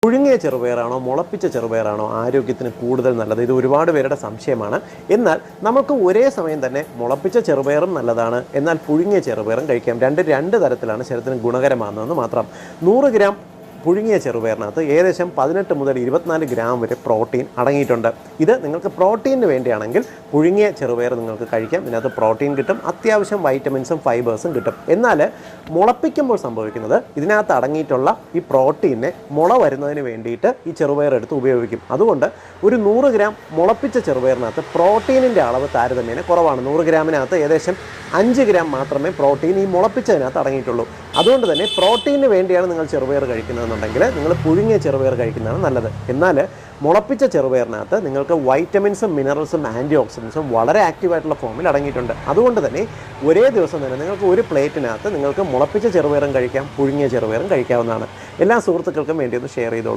പുഴുങ്ങിയ ചെറുപയറാണോ മുളപ്പിച്ച ചെറുപയറാണോ ആരോഗ്യത്തിന് കൂടുതൽ നല്ലത്? ഇത് ഒരുപാട് പേരുടെ സംശയമാണ്. എന്നാൽ നമുക്ക് ഒരേ സമയം തന്നെ മുളപ്പിച്ച ചെറുപയറും നല്ലതാണ്, എന്നാൽ പുഴുങ്ങിയ ചെറുപയറും കഴിക്കാം. രണ്ട് തരത്തിലാണ് ശരീരത്തിന് ഗുണകരമാകുന്നതെന്ന് മാത്രം. 100 ഗ്രാം പുഴുങ്ങിയ ചെറുപയറിനകത്ത് ഏകദേശം 18 മുതൽ 24 ഗ്രാം വരെ പ്രോട്ടീൻ അടങ്ങിയിട്ടുണ്ട്. ഇത് നിങ്ങൾക്ക് പ്രോട്ടീനിന് വേണ്ടിയാണെങ്കിൽ പുഴുങ്ങിയ ചെറുപയർ നിങ്ങൾക്ക് കഴിക്കാം. ഇതിനകത്ത് പ്രോട്ടീൻ കിട്ടും, അത്യാവശ്യം വൈറ്റമിൻസും ഫൈബേഴ്സും കിട്ടും. എന്നാൽ മുളപ്പിക്കുമ്പോൾ സംഭവിക്കുന്നത് ഇതിനകത്ത് അടങ്ങിയിട്ടുള്ള ഈ പ്രോട്ടീനെ മുള വരുന്നതിന് വേണ്ടിയിട്ട് ഈ ചെറുപയർ എടുത്ത് ഉപയോഗിക്കും. അതുകൊണ്ട് ഒരു 100 ഗ്രാം മുളപ്പിച്ച ചെറുപയറിനകത്ത് പ്രോട്ടീനിൻ്റെ അളവ് താരതമ്യേന കുറവാണ്. 100 ഗ്രാമിനകത്ത് ഏകദേശം 5 ഗ്രാം മാത്രമേ പ്രോട്ടീൻ ഈ മുളപ്പിച്ചതിനകത്ത് അടങ്ങിയിട്ടുള്ളൂ. അതുകൊണ്ട് തന്നെ പ്രോട്ടീനിന് വേണ്ടിയാണ് നിങ്ങൾ ചെറുപയർ കഴിക്കുന്നതെന്നുണ്ടെങ്കിൽ നിങ്ങൾ പുഴുങ്ങിയ ചെറുപയർ കഴിക്കുന്നതാണ് നല്ലത്. എന്നാൽ മുളപ്പിച്ച ചെറുപയറിനകത്ത് നിങ്ങൾക്ക് വൈറ്റമിൻസും മിനറൽസും ആൻറ്റി ഓക്സിഡൻസും വളരെ ആക്റ്റീവായിട്ടുള്ള ഫോമിൽ അടങ്ങിയിട്ടുണ്ട്. അതുകൊണ്ട് തന്നെ ഒരേ ദിവസം തന്നെ നിങ്ങൾക്ക് ഒരു പ്ലേറ്റിനകത്ത് നിങ്ങൾക്ക് മുളപ്പിച്ച ചെറുപയറും കഴിക്കാം, പുഴുങ്ങിയ ചെറുപയറും കഴിക്കാവുന്നതാണ്. എല്ലാ സുഹൃത്തുക്കൾക്കും വേണ്ടി ഒന്ന് ഷെയർ ചെയ്തോളൂ.